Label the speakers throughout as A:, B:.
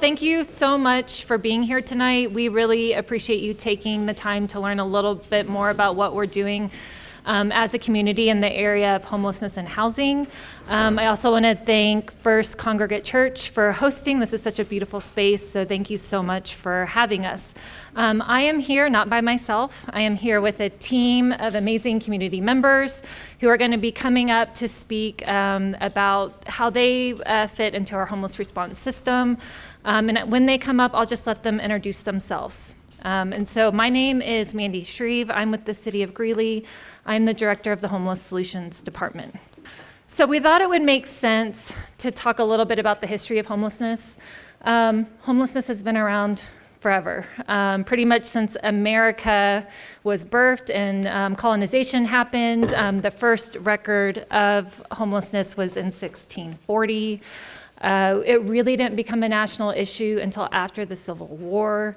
A: Thank you so much for being here tonight. We really appreciate you taking the time to learn a little bit more about what we're doing as a community in the area of homelessness and housing. I also want to thank First Congregational Church for hosting. This is such a beautiful space, so thank you so much for having us. I am here not by myself. I am here with a team of amazing community members who are going to be coming up to speak about how they fit into our homeless response system. And when they come up, I'll just let them introduce themselves. And so my name is Mandy Shreve. I'm with the City of Greeley. I'm the director of the Homeless Solutions Department. So we thought it would make sense to talk a little bit about the history of homelessness. Homelessness has been around forever, pretty much since America was birthed and colonization happened. The first record of homelessness was in 1640. It really didn't become a national issue until after the Civil War.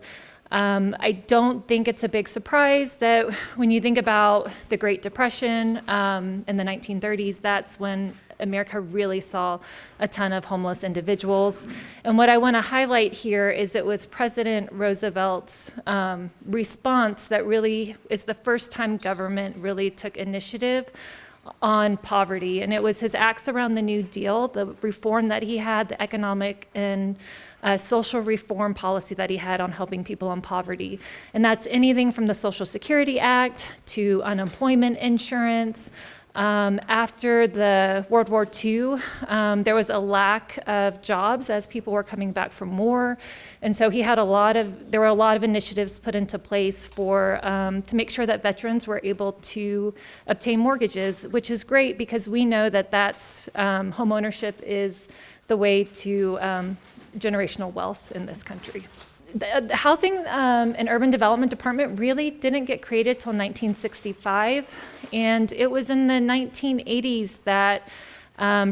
A: I don't think it's a big surprise that when you think about the Great Depression in the 1930s, that's when America really saw a ton of homeless individuals. And what I want to highlight here is it was President Roosevelt's response that really is the first time government really took initiative on poverty. And it was his acts around the New Deal, the reform that he had, the economic and social reform policy that he had on helping people in poverty. And that's anything from the Social Security Act to unemployment insurance. After the World War II, there was a lack of jobs as people were coming back from war. And so there were a lot of initiatives put into place to make sure that veterans were able to obtain mortgages, which is great because we know that home ownership is the way to generational wealth in this country. The Housing and Urban Development Department really didn't get created till 1965, and it was in the 1980s that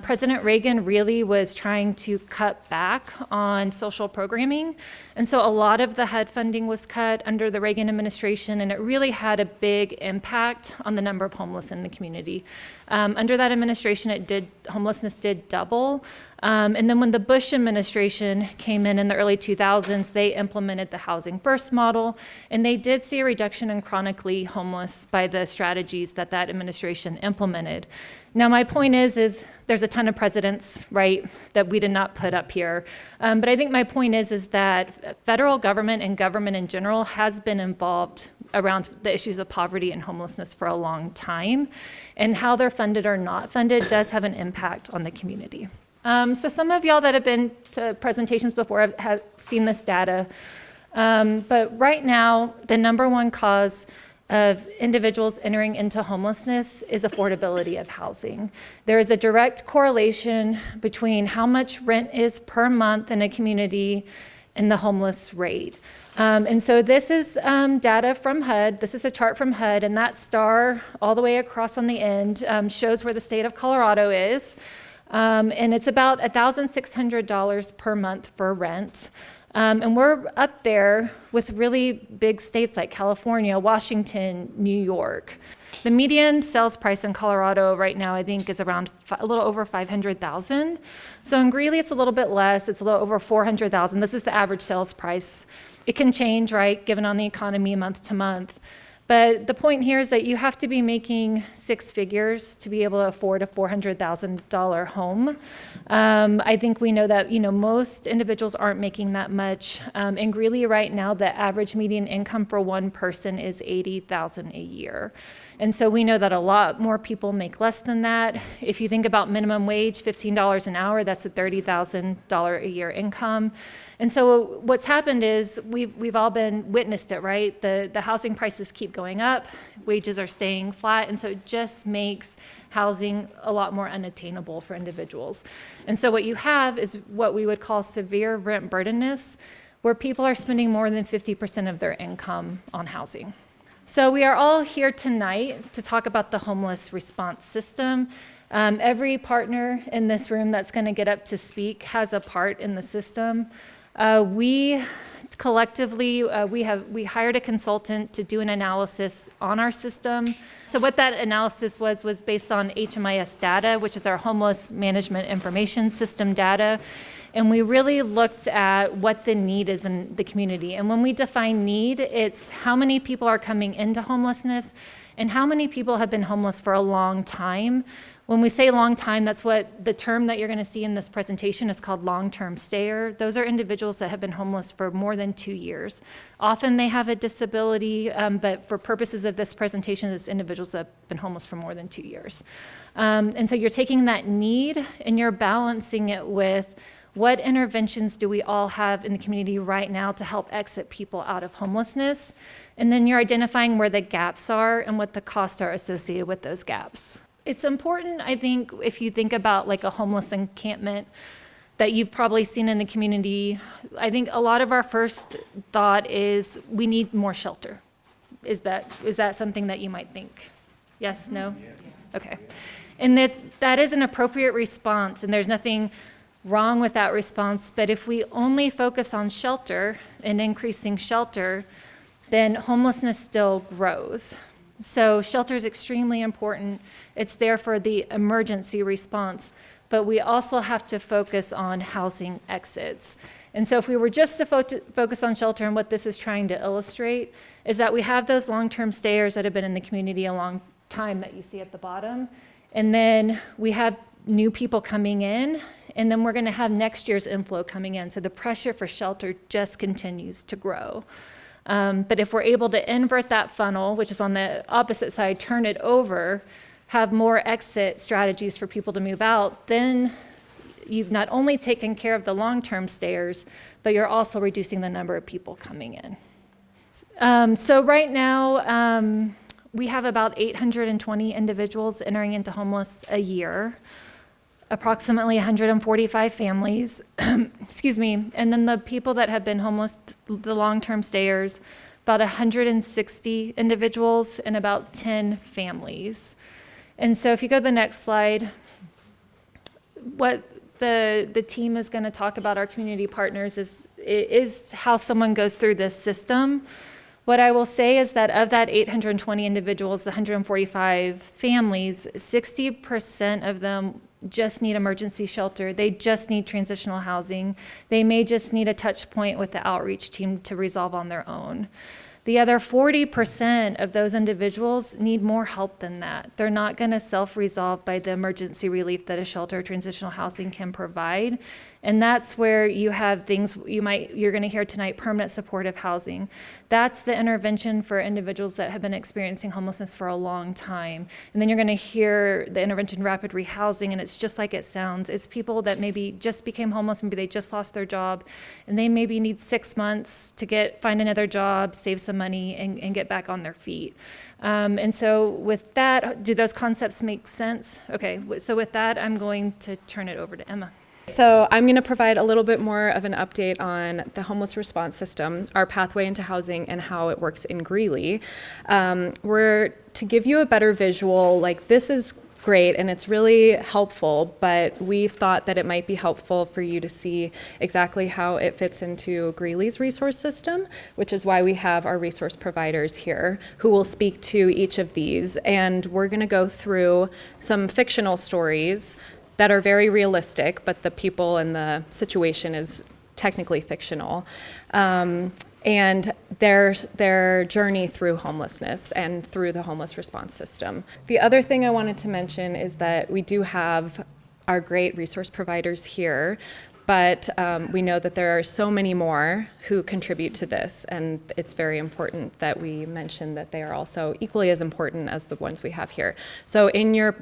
A: President Reagan really was trying to cut back on social programming, and so a lot of the HUD funding was cut under the Reagan administration, and it really had a big impact on the number of homeless in the community. Under that administration, homelessness did double. And then when the Bush administration came in the early 2000s, they implemented the Housing First model, and they did see a reduction in chronically homeless by the strategies that administration implemented. Now, my point is there's a ton of presidents, right, that we did not put up here. But I think my point is that federal government and government in general has been involved around the issues of poverty and homelessness for a long time. And how they're funded or not funded does have an impact on the community. So some of y'all that have been to presentations before have seen this data. But right now, the number one cause of individuals entering into homelessness is affordability of housing. There is a direct correlation between how much rent is per month in a community and the homeless rate. And so this is data from HUD. This is a chart from HUD, and that star all the way across on the end shows where the state of Colorado is. And it's about $1,600 per month for rent. And we're up there with really big states like California, Washington, New York. The median sales price in Colorado right now, I think, is around a little over $500,000. So in Greeley, it's a little bit less. It's a little over $400,000. This is the average sales price. It can change, right, given on the economy month to month. But the point here is that you have to be making six figures to be able to afford a $400,000 home. I think we know that most individuals aren't making that much. In Greeley right now, the average median income for one person is $80,000 a year. And so we know that a lot more people make less than that. If you think about minimum wage, $15 an hour, that's a $30,000 a year income. And so what's happened is we've all witnessed it, right? The housing prices keep going up, wages are staying flat, and so it just makes housing a lot more unattainable for individuals. And so what you have is what we would call severe rent burdenness, where people are spending more than 50% of their income on housing. So we are all here tonight to talk about the homeless response system. Every partner in this room that's going to get up to speak has a part in the system. We Collectively, we hired a consultant to do an analysis on our system. So what that analysis was based on HMIS data, which is our homeless management information system data. And we really looked at what the need is in the community. And when we define need, it's how many people are coming into homelessness and how many people have been homeless for a long time. When we say long time, that's what the term that you're going to see in this presentation is called long-term stayer. Those are individuals that have been homeless for more than 2 years. Often they have a disability, but for purposes of this presentation, it's individuals that have been homeless for more than 2 years. And so you're taking that need and you're balancing it with what interventions do we all have in the community right now to help exit people out of homelessness? And then you're identifying where the gaps are and what the costs are associated with those gaps. It's important, I think, if you think about like a homeless encampment that you've probably seen in the community, I think a lot of our first thought is we need more shelter. Is that something that you might think? Yes, no? Okay. And that is an appropriate response, and there's nothing wrong with that response, but if we only focus on shelter and increasing shelter, then homelessness still grows. So shelter is extremely important. It's there for the emergency response, but we also have to focus on housing exits. And so if we were just to focus on shelter, and what this is trying to illustrate is that we have those long-term stayers that have been in the community a long time that you see at the bottom, and then we have new people coming in, and then we're going to have next year's inflow coming in. So the pressure for shelter just continues to grow. But if we're able to invert that funnel, which is on the opposite side, turn it over, have more exit strategies for people to move out, then you've not only taken care of the long-term stayers, but you're also reducing the number of people coming in. So right now, we have about 820 individuals entering into homeless a year, approximately 145 families, excuse me, and then the people that have been homeless, the long-term stayers, about 160 individuals and about 10 families. And so if you go to the next slide, what the team is going to talk about, our community partners, is how someone goes through this system. What I will say is that of that 820 individuals, the 145 families, 60% of them just need emergency shelter. They just need transitional housing. They may just need a touch point with the outreach team to resolve on their own. The other 40% of those individuals need more help than that. They're not going to self-resolve by the emergency relief that a shelter or transitional housing can provide. And that's where you have things you're going to hear tonight, permanent supportive housing. That's the intervention for individuals that have been experiencing homelessness for a long time. And then you're going to hear the intervention rapid rehousing, and it's just like it sounds. It's people that maybe just became homeless, maybe they just lost their job, and they maybe need 6 months to find another job, save some money, and get back on their feet. And so with that, do those concepts make sense? Okay, so with that, I'm going to turn it over to Emma.
B: So I'm going to provide a little bit more of an update on the homeless response system, our pathway into housing, and how it works in Greeley. To give you a better visual, like this is great and it's really helpful, but we thought that it might be helpful for you to see exactly how it fits into Greeley's resource system, which is why we have our resource providers here who will speak to each of these. And we're going to go through some fictional stories that are very realistic, but the people and the situation is technically fictional, and their journey through homelessness and through the homeless response system. The other thing I wanted to mention is that we do have our great resource providers here, but we know that there are so many more who contribute to this, and it's very important that we mention that they are also equally as important as the ones we have here. So in your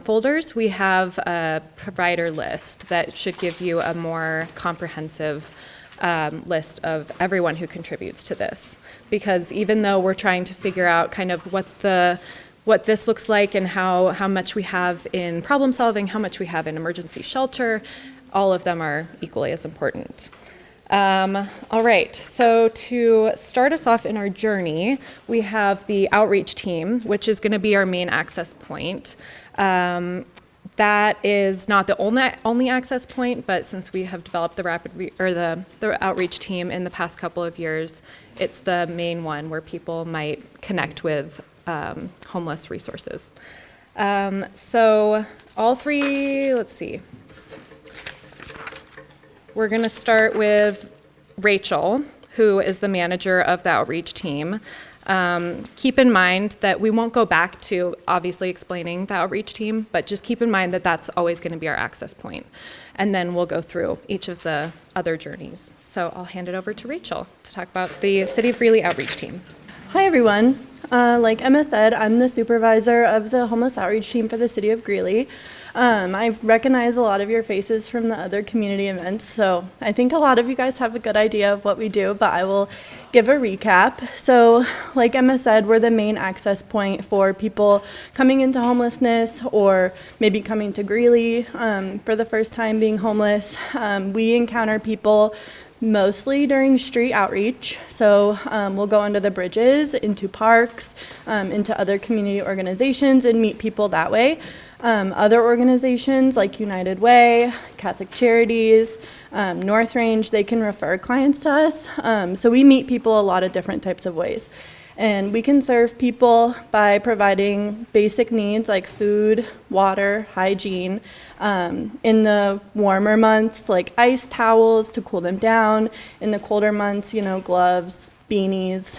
B: folders, we have a provider list that should give you a more comprehensive list of everyone who contributes to this. Because even though we're trying to figure out kind of what this looks like and how much we have in problem solving, how much we have in emergency shelter, all of them are equally as important. All right, so to start us off in our journey, we have the outreach team, which is going to be our main access point. That That is not the only access point, but since we have developed the outreach team in the past couple of years, it's the main one where people might connect with homeless resources. So all three, let's see. We're going to start with Rachel, who is the manager of the outreach team. Keep in mind that we won't go back to obviously explaining the outreach team, but just keep in mind that that's always going to be our access point. And then we'll go through each of the other journeys. So I'll hand it over to Rachel to talk about the City of Greeley outreach team.
C: Hi, everyone. Like Emma said, I'm the supervisor of the homeless outreach team for the City of Greeley. I recognize a lot of your faces from the other community events, so I think a lot of you guys have a good idea of what we do, but I will give a recap. So, like Emma said, we're the main access point for people coming into homelessness or maybe coming to Greeley for the first time being homeless. We encounter people mostly during street outreach. So we'll go under the bridges, into parks, into other community organizations and meet people that way. Other organizations like United Way, Catholic Charities, North Range, they can refer clients to us. So we meet people a lot of different types of ways. And we can serve people by providing basic needs like food, water, hygiene. In the warmer months, like ice towels to cool them down. In the colder months, gloves, beanies,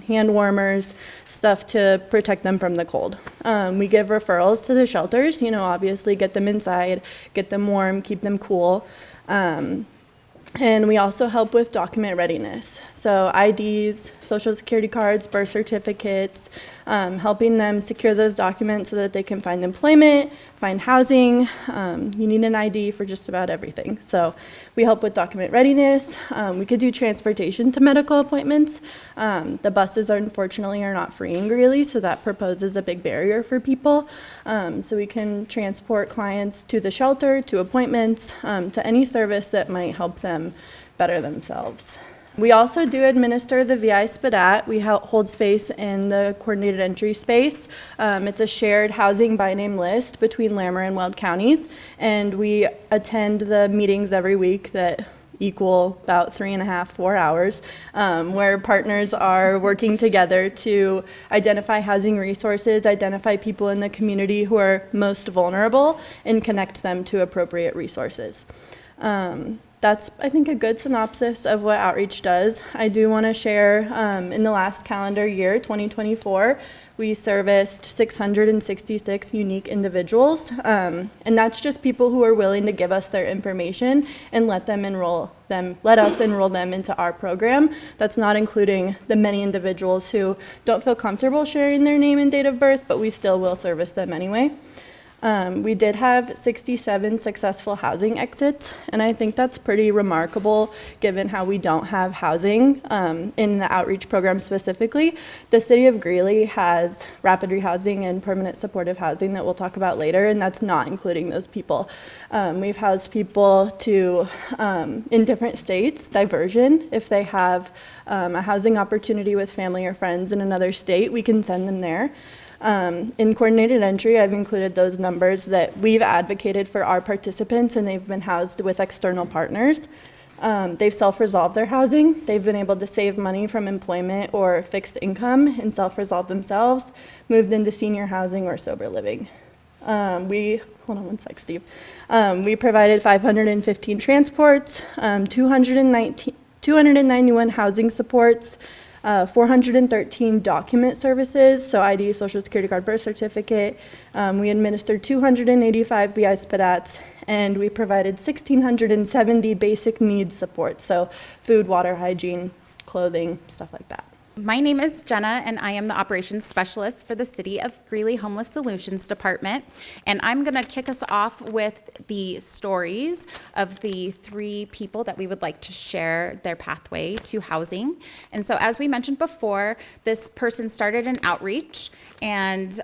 C: hand warmers, stuff to protect them from the cold. We give referrals to the shelters, obviously get them inside, get them warm, keep them cool. And we also help with document readiness. So IDs, social security cards, birth certificates, helping them secure those documents so that they can find employment, find housing. You need an ID for just about everything. So we help with document readiness. We could do transportation to medical appointments. The buses unfortunately are not free in Greeley, so that proposes a big barrier for people. So we can transport clients to the shelter, to appointments, to any service that might help them better themselves. We also do administer the VI SPDAT. We hold space in the coordinated entry space. It's a shared housing by name list between Larimer and Weld counties, and we attend the meetings every week that equal about 3.5, 4 hours, where partners are working together to identify housing resources, identify people in the community who are most vulnerable, and connect them to appropriate resources. That's, I think, a good synopsis of what outreach does. I do want to share, in the last calendar year, 2024, we serviced 666 unique individuals, and that's just people who are willing to give us their information and let us enroll them into our program. That's not including the many individuals who don't feel comfortable sharing their name and date of birth, but we still will service them anyway. We did have 67 successful housing exits, and I think that's pretty remarkable given how we don't have housing in the outreach program specifically. The City of Greeley has rapid rehousing and permanent supportive housing that we'll talk about later, and that's not including those people. We've housed people in different states, diversion. If they have a housing opportunity with family or friends in another state, we can send them there. In coordinated entry, I've included those numbers that we've advocated for our participants, and they've been housed with external partners. They've self-resolved their housing. They've been able to save money from employment or fixed income and self-resolve themselves, moved into senior housing or sober living. Hold on one sec, Steve. We provided 515 transports, 291 housing supports, 413 document services, so ID, social security card, birth certificate. We administered 285 VI SPDATs, and we provided 1,670 basic needs support, so food, water, hygiene, clothing, stuff like that.
D: My name is Jenna, and I am the operations specialist for the City of Greeley Homeless Solutions Department. And I'm going to kick us off with the stories of the 3 people that we would like to share their pathway to housing. And so, as we mentioned before, this person started an outreach and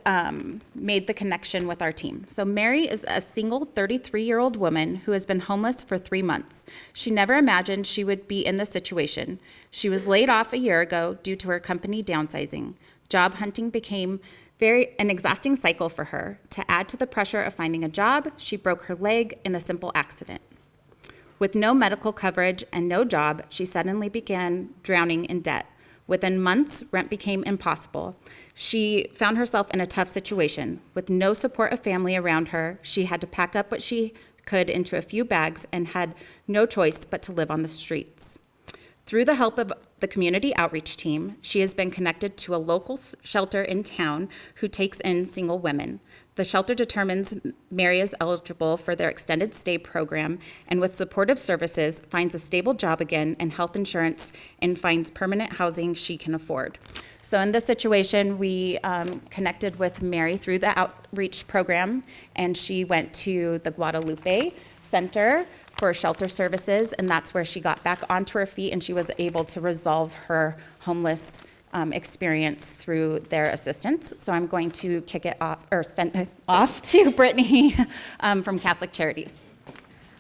D: made the connection with our team. So Mary is a single 33-year-old woman who has been homeless for 3 months. She never imagined she would be in this situation. She was laid off a year ago due to her company downsizing. Job hunting became an exhausting cycle for her. To add to the pressure of finding a job, she broke her leg in a simple accident. With no medical coverage and no job, she suddenly began drowning in debt. Within months, rent became impossible. She found herself in a tough situation. With no support of family around her, she had to pack up what she could into a few bags and had no choice but to live on the streets. Through the help of the community outreach team, she has been connected to a local shelter in town who takes in single women. The shelter determines Mary is eligible for their extended stay program, and with supportive services, finds a stable job again and health insurance, and finds permanent housing she can afford. So in this situation, we connected with Mary through the outreach program, and she went to the Guadalupe Center for shelter services, and that's where she got back onto her feet, and she was able to resolve her homeless experience through their assistance. So I'm going to kick it off, or send it off to Brittany from Catholic Charities.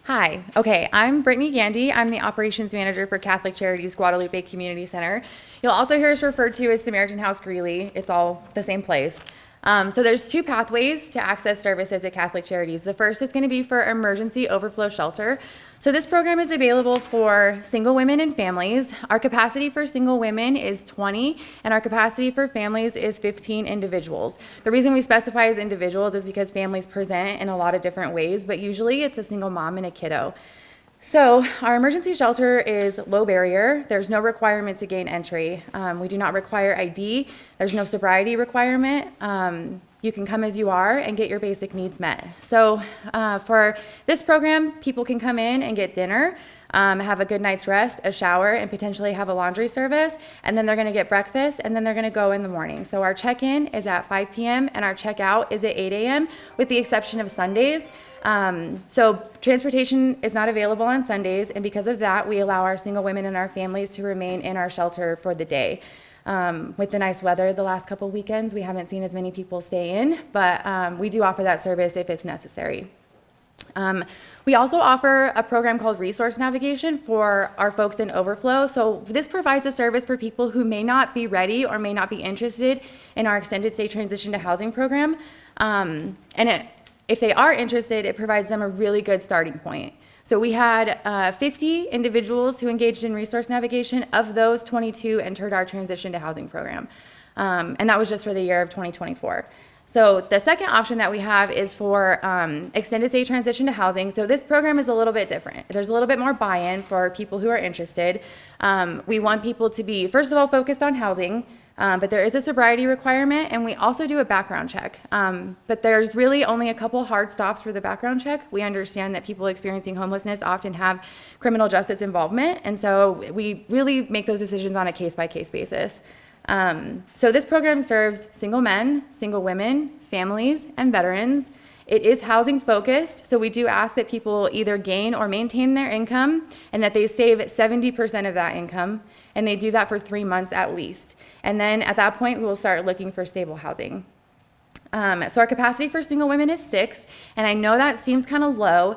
E: Hi, okay, I'm Brittany Gandy. I'm the operations manager for Catholic Charities Guadalupe Community Center. You'll also hear us referred to as Samaritan House Greeley. It's all the same place. So there's two pathways to access services at Catholic Charities. The first is going to be for emergency overflow shelter. So this program is available for single women and families. Our capacity for single women is 20, and our capacity for families is 15 individuals. The reason we specify as individuals is because families present in a lot of different ways, but usually it's a single mom and a kiddo. So our emergency shelter is low barrier. There's no requirement to gain entry. We do not require ID. There's no sobriety requirement. You can come as you are and get your basic needs met. So for this program, people can come in and get dinner, have a good night's rest, a shower, and potentially have a laundry service, and then they're gonna get breakfast, and then they're gonna go in the morning. So our check-in is at 5 p.m. and our check-out is at 8 a.m. with the exception of Sundays. So transportation is not available on Sundays, and because of that, we allow our single women and our families to remain in our shelter for the day. With the nice weather the last couple weekends, we haven't seen as many people stay in, but we do offer that service if it's necessary. We also offer a program called Resource Navigation for our folks in overflow. So this provides a service for people who may not be ready or may not be interested in our extended stay transition to housing program. If they are interested, it provides them a really good starting point. So we had 50 individuals who engaged in resource navigation. Of those, 22 entered our transition to housing program. And that was just for the year of 2024. So the second option that we have is for extended stay transition to housing. So this program is a little bit different. There's a little bit more buy-in for people who are interested. We want people to be, first of all, focused on housing. But there is a sobriety requirement, and we also do a background check. But there's really only a couple hard stops for the background check. We understand that people experiencing homelessness often have criminal justice involvement, and so we really make those decisions on a case-by-case basis. So this program serves single men, single women, families, and veterans. It is housing focused, so we do ask that people either gain or maintain their income and that they save 70% of that income, and they do that for 3 months at least. And then at that point, we will start looking for stable housing. So our capacity for single women is 6, and I know that seems kind of low,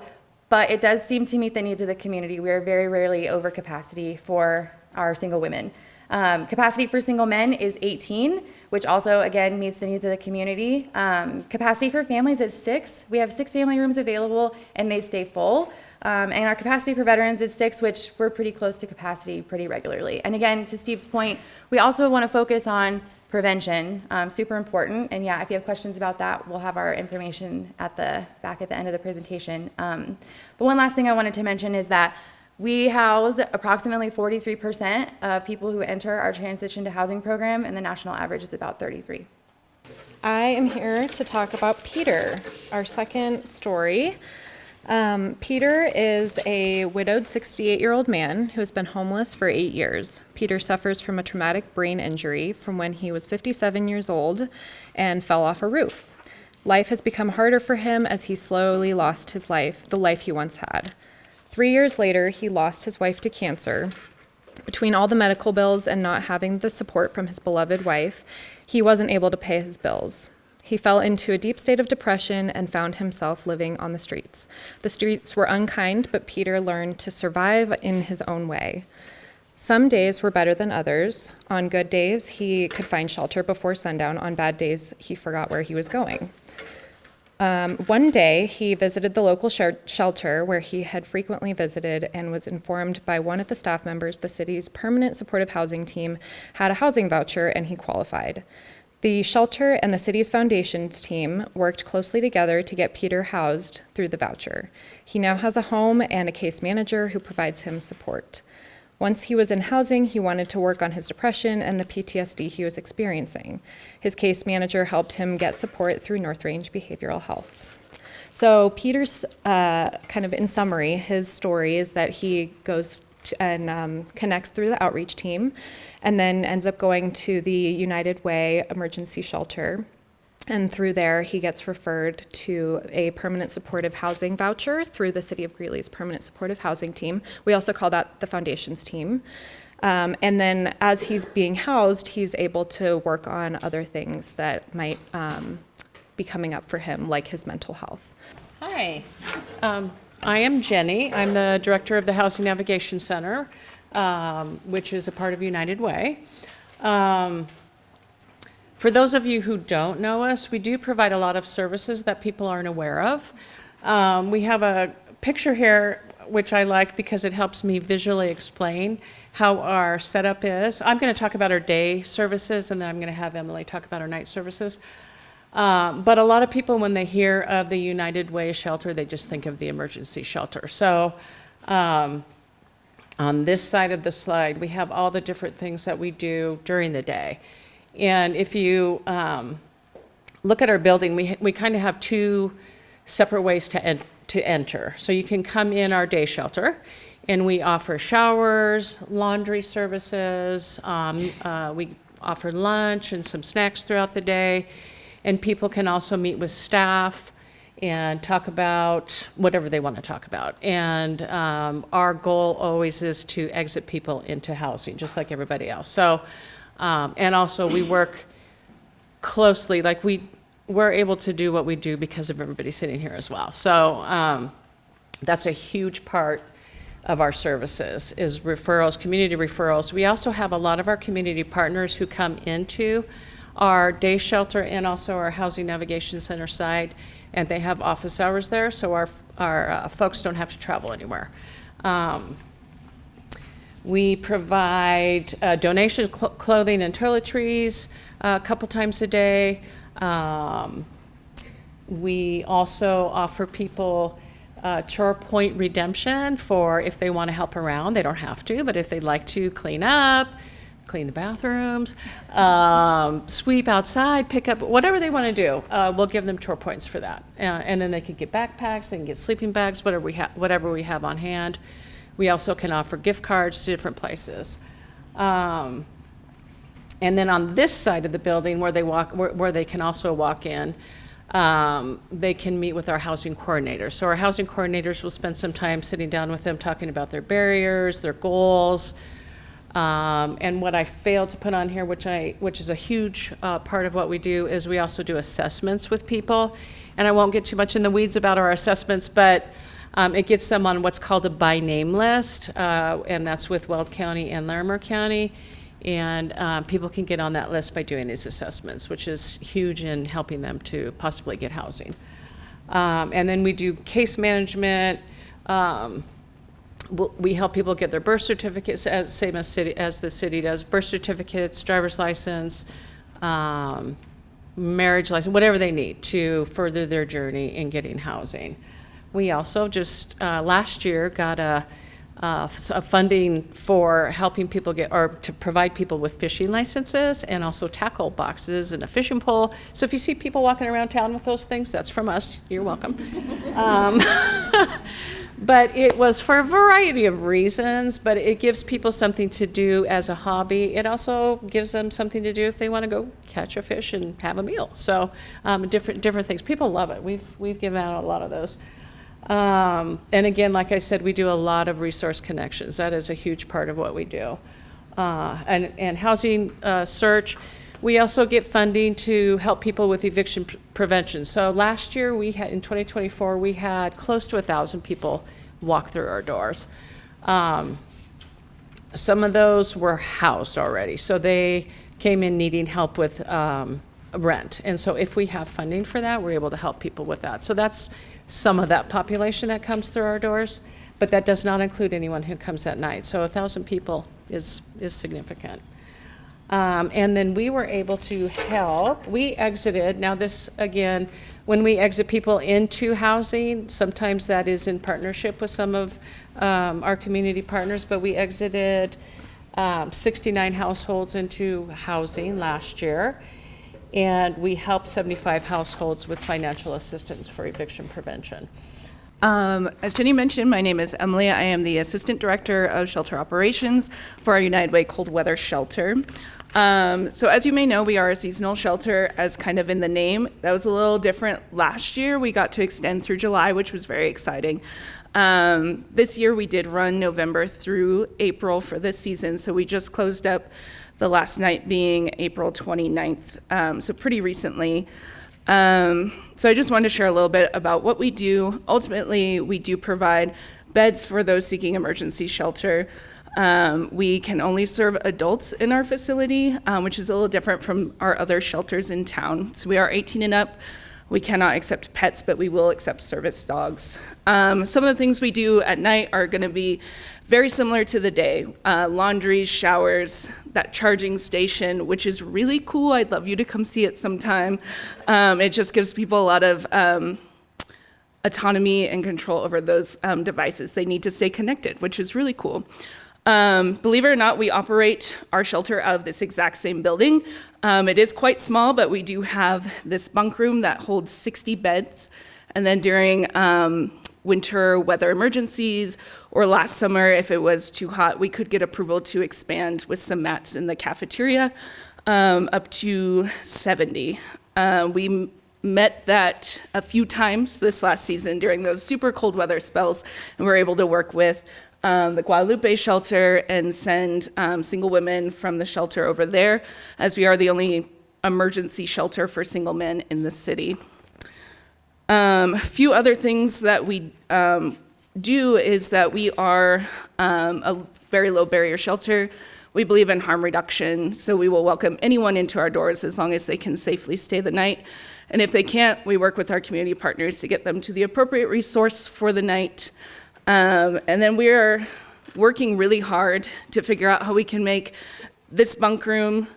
E: but it does seem to meet the needs of the community. We are very rarely over capacity for our single women. Capacity for single men is 18, which also, again, meets the needs of the community. Capacity for families is 6. We have 6 family rooms available, and they stay full. And our capacity for veterans is 6, which we're pretty close to capacity pretty regularly. And again, to Steve's point, we also want to focus on prevention, super important. And yeah, if you have questions about that, we'll have our information at the back at the end of the presentation. But one last thing I wanted to mention is that we house approximately 43% of people who enter our transition to housing program, and the national average is about 33.
B: I am here to talk about Peter, our second story. Peter is a widowed 68-year-old man who has been homeless for 8 years. Peter suffers from a traumatic brain injury from when he was 57 years old and fell off a roof. Life has become harder for him as he slowly lost his life, the life he once had. 3 years later, he lost his wife to cancer. Between all the medical bills and not having the support from his beloved wife, he wasn't able to pay his bills. He fell into a deep state of depression and found himself living on the streets. The streets were unkind, but Peter learned to survive in his own way. Some days were better than others. On good days, he could find shelter before sundown. On bad days, he forgot where he was going. One day, he visited the local shelter where he had frequently visited and was informed by one of the staff members the city's permanent supportive housing team had a housing voucher and he qualified. The shelter and the city's foundations team worked closely together to get Peter housed through the voucher. He now has a home and a case manager who provides him support. Once he was in housing, he wanted to work on his depression and the PTSD he was experiencing. His case manager helped him get support through North Range Behavioral Health. So Peter's, kind of in summary, his story is that he goes and connects through the outreach team and then ends up going to the United Way emergency shelter. And through there, he gets referred to a permanent supportive housing voucher through the City of Greeley's permanent supportive housing team. We also call that the foundations team. And then as he's being housed, he's able to work on other things that might be coming up for him, like his mental health.
F: Hi, I am Jenny. I'm the director of the Housing Navigation Center, which is a part of United Way. For those of you who don't know us, we do provide a lot of services that people aren't aware of. We have a picture here, which I like because it helps me visually explain how our setup is. I'm going to talk about our day services, and then I'm going to have Emily talk about our night services. But a lot of people, when they hear of the United Way shelter, they just think of the emergency shelter. So on this side of the slide, we have all the different things that we do during the day. And if you look at our building, we kind of have two separate ways to enter. So you can come in our day shelter, and we offer showers, laundry services, we offer lunch and some snacks throughout the day, and people can also meet with staff and talk about whatever they want to talk about. And our goal always is to exit people into housing, just like everybody else. So. And also we work closely, like we're able to do what we do because of everybody sitting here as well. So that's a huge part of our services is referrals, community referrals. We also have a lot of our community partners who come into our day shelter and also our housing navigation center side, and they have office hours there, so our folks don't have to travel anywhere. We provide donation clothing and toiletries a couple times a day. We also offer people chore point redemption for if they want to help around. They don't have to, but if they'd like to clean up, clean the bathrooms, sweep outside, pick up, whatever they want to do, we'll give them chore points for that. And then they can get backpacks, they can get sleeping bags, whatever we have on hand. We also can offer gift cards to different places. And then on this side of the building where they can also walk in, they can meet with our housing coordinators. So our housing coordinators will spend some time sitting down with them, talking about their barriers, their goals. And what I failed to put on here, which is a huge part of what we do, is we also do assessments with people. And I won't get too much in the weeds about our assessments, but it gets them on what's called a by name list, and that's with Weld County and Larimer County. And people can get on that list by doing these assessments, which is huge in helping them to possibly get housing. And then we do case management. We help people get their birth certificates, same as the city does, birth certificates, driver's license, marriage license, whatever they need to further their journey in getting housing. We also just last year got a funding for helping people to provide people with fishing licenses and also tackle boxes and a fishing pole. So if you see people walking around town with those things, that's from us. You're welcome. But it was for a variety of reasons, but it gives people something to do as a hobby. It also gives them something to do if they want to go catch a fish and have a meal. So different things. People love it. We've given out a lot of those. And again, like I said, we do a lot of resource connections. That is a huge part of what we do. And housing search, we also get funding to help people with eviction prevention. So last year, in 2024, we had close to 1,000 people walk through our doors. Some of those were housed already, so they came in needing help with rent. And so if we have funding for that, we're able to help people with that. So that's some of that population that comes through our doors, but that does not include anyone who comes at night. So 1,000 people is significant. And then we were able to help. We exited, now this, again, when we exit people into housing, sometimes that is in partnership with some of our community partners, but we exited 69 households into housing last year. And we helped 75 households with financial assistance for eviction prevention.
G: As Jenny mentioned, my name is Emily. I am the Assistant Director of Shelter Operations for our United Way Cold Weather Shelter. So as you may know, we are a seasonal shelter, as kind of in the name. That was a little different last year. We got to extend through July, which was very exciting. This year we did run November through April for this season, so we just closed up the last night being April 29th, so pretty recently. So I just wanted to share a little bit about what we do. Ultimately, we do provide beds for those seeking emergency shelter. We can only serve adults in our facility, which is a little different from our other shelters in town. So we are 18 and up. We cannot accept pets, but we will accept service dogs. Some of the things we do at night are going to be very similar to the day. Laundries, showers, that charging station, which is really cool. I'd love you to come see it sometime. It just gives people a lot of autonomy and control over those devices. They need to stay connected, which is really cool. Believe it or not, we operate our shelter out of this exact same building. It is quite small, but we do have this bunk room that holds 60 beds. And then during winter weather emergencies, or last summer, if it was too hot, we could get approval to expand with some mats in the cafeteria up to 70. We met that a few times this last season during those super cold weather spells, and we're able to work with the Guadalupe shelter and send single women from the shelter over there, as we are the only emergency shelter for single men in the city. A few other things that we do is that we are a very low barrier shelter. We believe in harm reduction, so we will welcome anyone into our doors as long as they can safely stay the night. And if they can't, we work with our community partners to get them to the appropriate resource for the night. And then we're working really hard to figure out how we can make this bunk room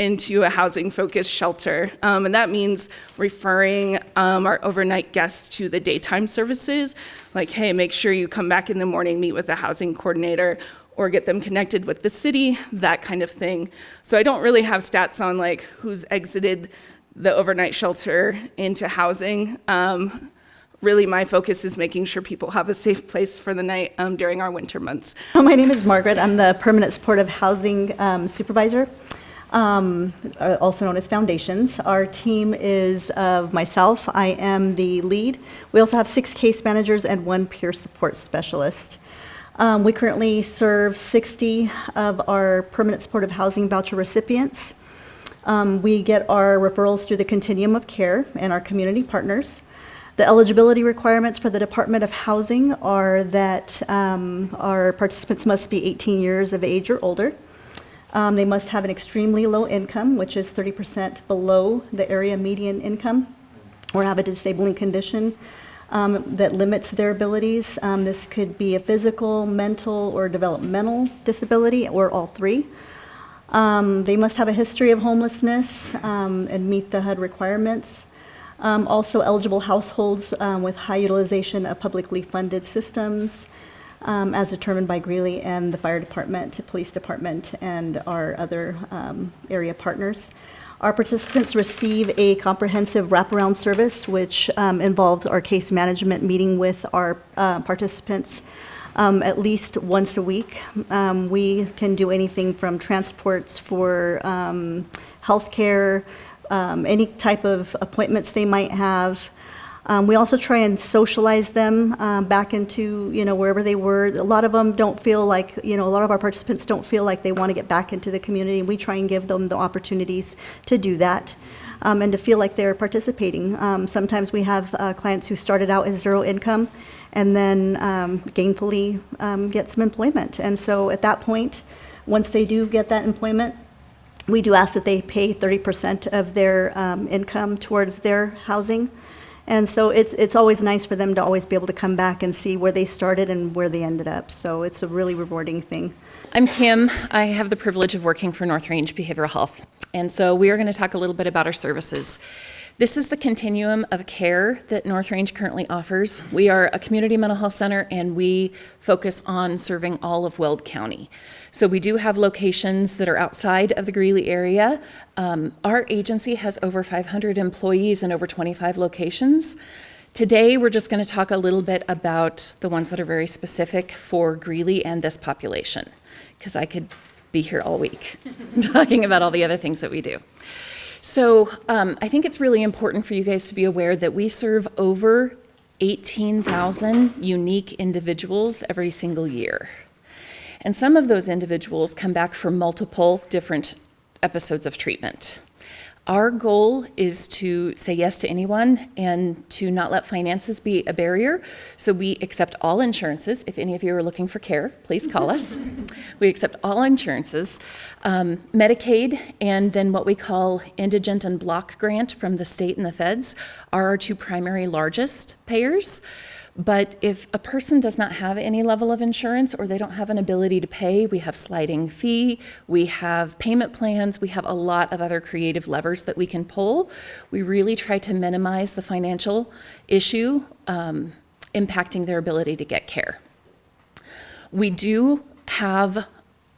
G: into a housing-focused shelter. And that means referring our overnight guests to the daytime services, like, hey, make sure you come back in the morning, meet with a housing coordinator, or get them connected with the city, that kind of thing. So I don't really have stats on like who's exited the overnight shelter into housing. Really, my focus is making sure people have a safe place for the night during our winter months.
H: My name is Margaret. I'm the Permanent Supportive Housing Supervisor, also known as Foundations. Our team is of myself. I am the lead. We also have 6 case managers and 1 peer support specialist. We currently serve 60 of our Permanent Supportive Housing voucher recipients. We get our referrals through the continuum of care and our community partners. The eligibility requirements for the Department of Housing are that our participants must be 18 years of age or older. They must have an extremely low income, which is 30% below the area median income, or have a disabling condition that limits their abilities. This could be a physical, mental, or developmental disability, or all 3. They must have a history of homelessness and meet the HUD requirements. Also eligible households with high utilization of publicly funded systems as determined by Greeley and the fire department, police department, and our other area partners. Our participants receive a comprehensive wraparound service, which involves our case management meeting with our participants at least once a week. We can do anything from transports for healthcare, any type of appointments they might have. We also try and socialize them back into, wherever they were. A lot of them don't feel like, a lot of our participants don't feel like they want to get back into the community. We try and give them the opportunities to do that. And to feel like they're participating. Sometimes we have clients who started out as zero income and then gainfully get some employment. And so at that point, once they do get that employment, we do ask that they pay 30% of their income towards their housing. And so it's always nice for them to always be able to come back and see where they started and where they ended up. So it's a really rewarding thing.
I: I'm Kim. I have the privilege of working for North Range Behavioral Health. And so we are going to talk a little bit about our services. This is the continuum of care that North Range currently offers. We are a community mental health center, and we focus on serving all of Weld County. So we do have locations that are outside of the Greeley area. Our agency has over 500 employees in over 25 locations. Today, we're just going to talk a little bit about the ones that are very specific for Greeley and this population, because I could be here all week talking about all the other things that we do. So I think it's really important for you guys to be aware that we serve over 18,000 unique individuals every single year. And some of those individuals come back for multiple different episodes of treatment. Our goal is to say yes to anyone and to not let finances be a barrier. So we accept all insurances. If any of you are looking for care, please call us. We accept all insurances. Medicaid and then what we call indigent and block grant from the state and the feds are our two primary largest payers. But if a person does not have any level of insurance or they don't have an ability to pay, we have sliding fee, we have payment plans, we have a lot of other creative levers that we can pull. We really try to minimize the financial issue impacting their ability to get care. We do have,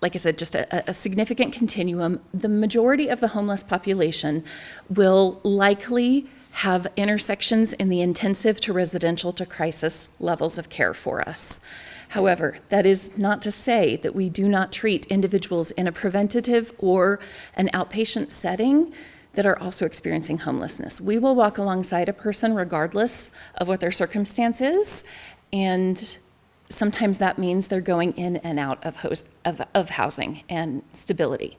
I: like I said, just a significant continuum. The majority of the homeless population will likely have intersections in the intensive to residential to crisis levels of care for us. However, that is not to say that we do not treat individuals in a preventative or an outpatient setting that are also experiencing homelessness. We will walk alongside a person regardless of what their circumstance is, and sometimes that means they're going in and out of housing and stability.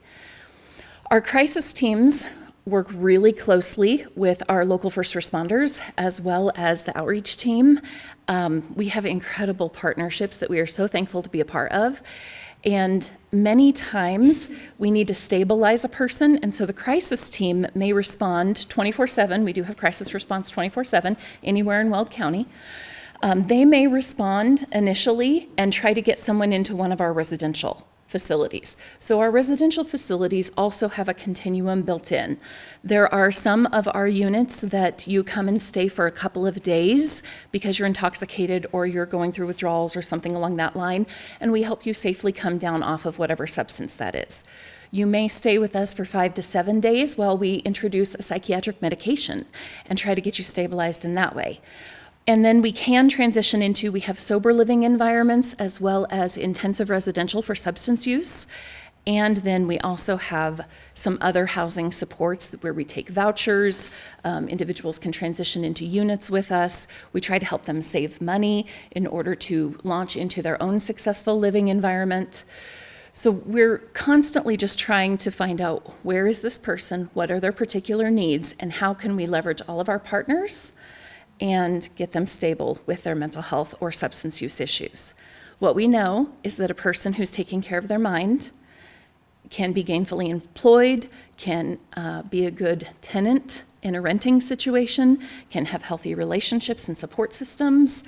I: Our crisis teams work really closely with our local first responders as well as the outreach team. We have incredible partnerships that we are so thankful to be a part of. And many times we need to stabilize a person, and so the crisis team may respond 24/7. We do have crisis response 24/7 anywhere in Weld County. They may respond initially and try to get someone into one of our residential facilities. So our residential facilities also have a continuum built in. There are some of our units that you come and stay for a couple of days because you're intoxicated or you're going through withdrawals or something along that line, and we help you safely come down off of whatever substance that is. You may stay with us for 5 to 7 days while we introduce a psychiatric medication and try to get you stabilized in that way. And then we can transition into, we have sober living environments as well as intensive residential for substance use. And then we also have some other housing supports where we take vouchers. Individuals can transition into units with us. We try to help them save money in order to launch into their own successful living environment. So we're constantly just trying to find out, where is this person, what are their particular needs, and how can we leverage all of our partners and get them stable with their mental health or substance use issues. What we know is that a person who's taking care of their mind can be gainfully employed, can be a good tenant in a renting situation, can have healthy relationships and support systems.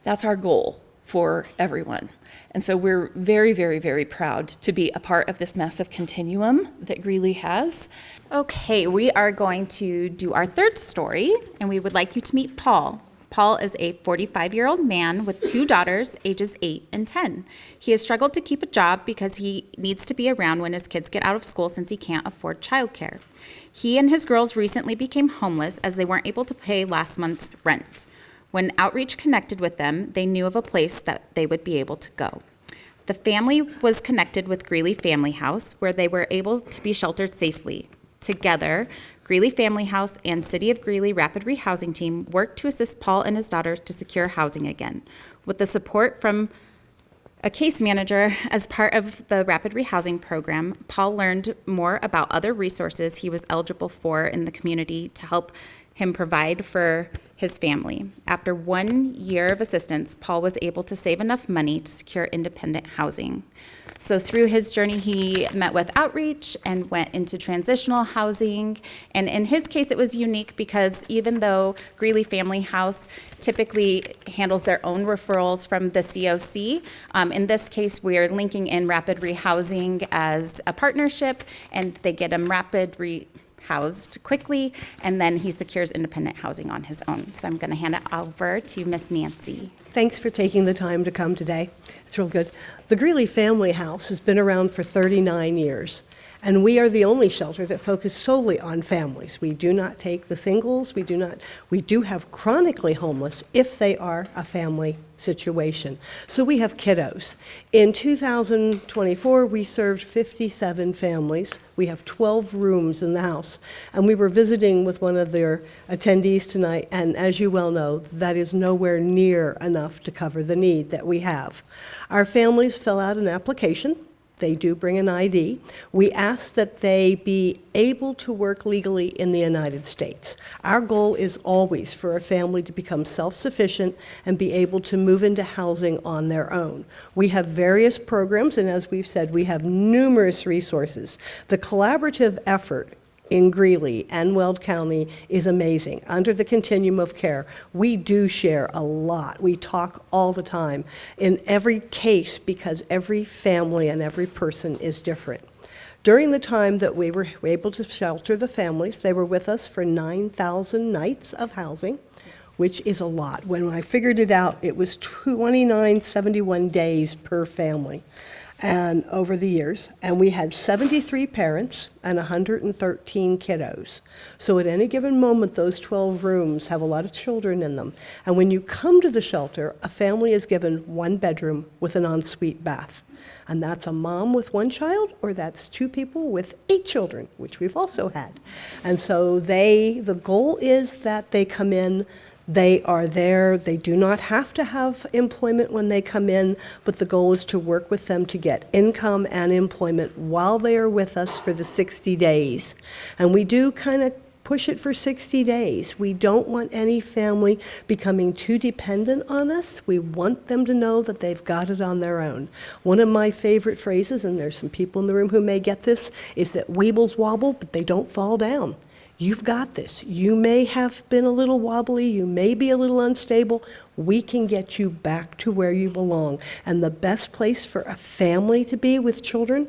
I: That's our goal for everyone. And so we're very, very, very proud to be a part of this massive continuum that Greeley has.
D: Okay, we are going to do our third story, and we would like you to meet Paul. Paul is a 45-year-old man with 2 daughters, ages 8 and 10. He has struggled to keep a job because he needs to be around when his kids get out of school since he can't afford childcare. He and his girls recently became homeless as they weren't able to pay last month's rent. When outreach connected with them, they knew of a place that they would be able to go. The family was connected with Greeley Family House, where they were able to be sheltered safely. Together, Greeley Family House and City of Greeley Rapid Rehousing Team worked to assist Paul and his daughters to secure housing again. With the support from a case manager as part of the Rapid Rehousing Program, Paul learned more about other resources he was eligible for in the community to help him provide for his family. After 1 year of assistance, Paul was able to save enough money to secure independent housing. So through his journey, he met with outreach and went into transitional housing. And in his case, it was unique because even though Greeley Family House typically handles their own referrals from the COC, in this case, we are linking in Rapid Rehousing as a partnership, and they get him housed quickly, and then he secures independent housing on his own. So I'm going to hand it over to Miss Nancy.
J: Thanks for taking the time to come today. It's real good. The Greeley Family House has been around for 39 years, and we are the only shelter that focuses solely on families. We do not take the singles. We do have chronically homeless if they are a family situation. So we have kiddos. In 2024, we served 57 families. We have 12 rooms in the house. And we were visiting with one of their attendees tonight, and as you well know, that is nowhere near enough to cover the need that we have. Our families fill out an application. They do bring an ID. We ask that they be able to work legally in the United States. Our goal is always for a family to become self-sufficient and be able to move into housing on their own. We have various programs, and as we've said, we have numerous resources. The collaborative effort in Greeley and Weld County is amazing. Under the continuum of care, we do share a lot. We talk all the time in every case because every family and every person is different. During the time that we were able to shelter the families, they were with us for 9,000 nights of housing, which is a lot. When I figured it out, it was 2971 days per family. And over the years, and we had 73 parents and 113 kiddos. So at any given moment, those 12 rooms have a lot of children in them. And when you come to the shelter, a family is given one bedroom with an ensuite bath. And that's a mom with one child, or that's two people with 8 children, which we've also had. And so the goal is that they come in. They are there. They do not have to have employment when they come in, but the goal is to work with them to get income and employment while they are with us for the 60 days. And we do kind of push it for 60 days. We don't want any family becoming too dependent on us. We want them to know that they've got it on their own. One of my favorite phrases, and there's some people in the room who may get this, is that weebles wobble, but they don't fall down. You've got this. You may have been a little wobbly. You may be a little unstable. We can get you back to where you belong. And the best place for a family to be with children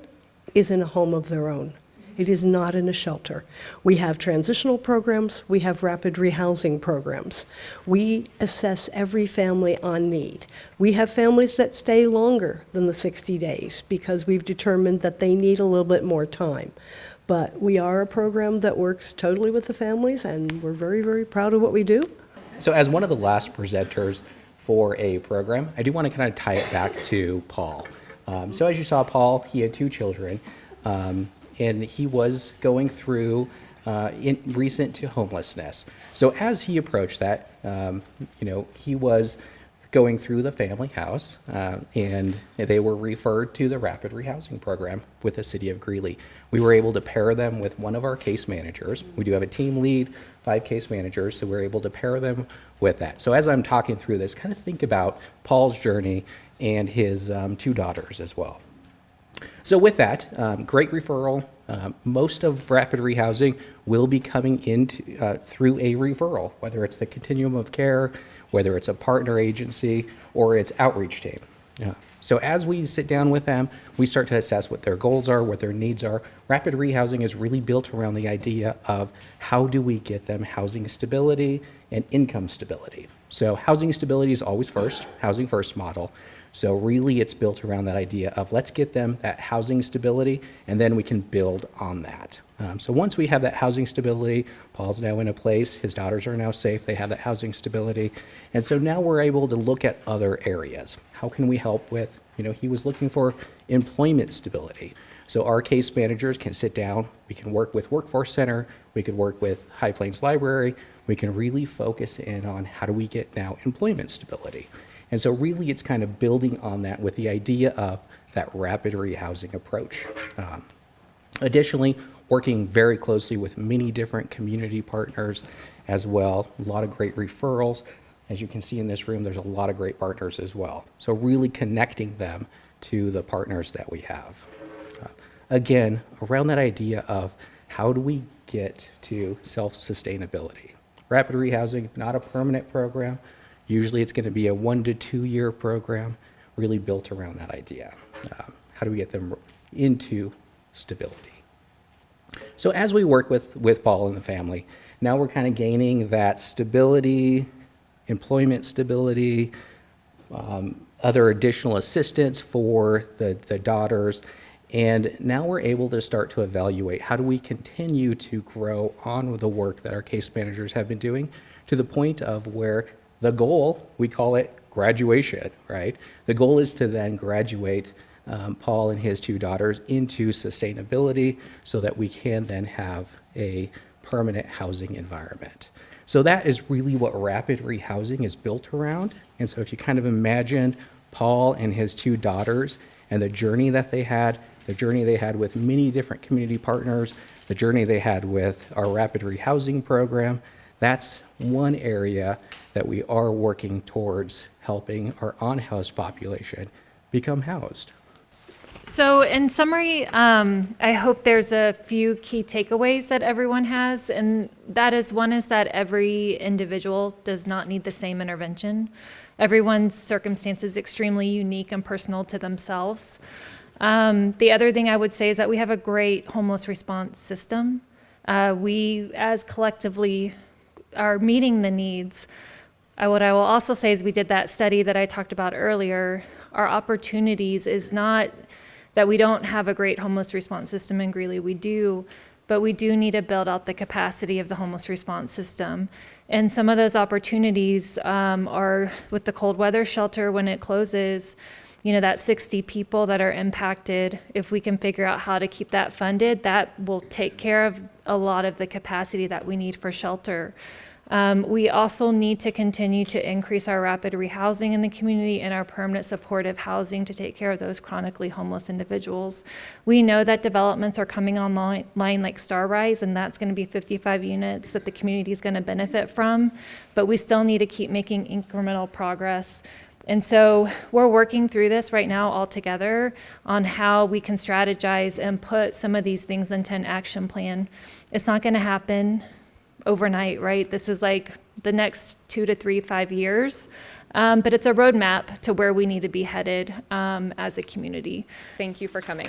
J: is in a home of their own. It is not in a shelter. We have transitional programs. We have rapid rehousing programs. We assess every family on need. We have families that stay longer than the 60 days because we've determined that they need a little bit more time. But we are a program that works totally with the families, and we're very, very proud of what we do.
K: So as one of the last presenters for a program, I do want to kind of tie it back to Paul. So as you saw, Paul, he had 2 children, and he was going through recent to homelessness. So as he approached that, he was going through the family house, and they were referred to the rapid rehousing program with the city of Greeley. We were able to pair them with one of our case managers. We do have a team lead, 5 case managers, so we're able to pair them with that. So as I'm talking through this, kind of think about Paul's journey and his 2 daughters as well. So with that, great referral. Most of rapid rehousing will be coming into through a referral, whether it's the continuum of care, whether it's a partner agency, or it's outreach team. So as we sit down with them, we start to assess what their goals are, what their needs are. Rapid rehousing is really built around the idea of how do we get them housing stability and income stability. So housing stability is always first, housing first model. So really it's built around that idea of let's get them that housing stability, and then we can build on that. So once we have that housing stability, Paul's now in a place, his daughters are now safe, they have that housing stability. And so now we're able to look at other areas. How can we help with, he was looking for employment stability. So our case managers can sit down, we can work with Workforce Center, we could work with High Plains Library, we can really focus in on how do we get now employment stability. And so really it's kind of building on that with the idea of that rapid rehousing approach. Additionally, working very closely with many different community partners as well, a lot of great referrals. As you can see in this room, there's a lot of great partners as well. So really connecting them to the partners that we have. Again, around that idea of how do we get to self-sustainability? Rapid rehousing, not a permanent program. Usually it's going to be a 1 to 2 year program, really built around that idea. How do we get them into stability? So as we work with Paul and the family, now we're kind of gaining that stability, employment stability, other additional assistance for the daughters. And now we're able to start to evaluate how do we continue to grow on with the work that our case managers have been doing to the point of where the goal, we call it graduation, right? The goal is to then graduate Paul and his 2 daughters into sustainability so that we can then have a permanent housing environment. So that is really what rapid rehousing is built around. And so if you kind of imagine Paul and his 2 daughters and the journey that they had, the journey they had with many different community partners, the journey they had with our rapid rehousing program, that's one area that we are working towards helping our unhoused population become housed.
A: So in summary, I hope there's a few key takeaways that everyone has, and that is, one is that every individual does not need the same intervention. Everyone's circumstance is extremely unique and personal to themselves. The other thing I would say is that we have a great homeless response system. We, as collectively, are meeting the needs. What I will also say is we did that study that I talked about earlier. Our opportunities is not that we don't have a great homeless response system in Greeley. We do, but we do need to build out the capacity of the homeless response system. And some of those opportunities are with the cold weather shelter when it closes, you know, that 60 people that are impacted. If we can figure out how to keep that funded, that will take care of a lot of the capacity that we need for shelter. We also need to continue to increase our rapid rehousing in the community and our permanent supportive housing to take care of those chronically homeless individuals. We know that developments are coming online like Starrise, and that's going to be 55 units that the community is going to benefit from, but we still need to keep making incremental progress. And so we're working through this right now all together on how we can strategize and put some of these things into an action plan. It's not going to happen overnight, right? This is like the next 2 to 3, 5 years, but it's a roadmap to where we need to be headed as a community.
B: Thank you for coming.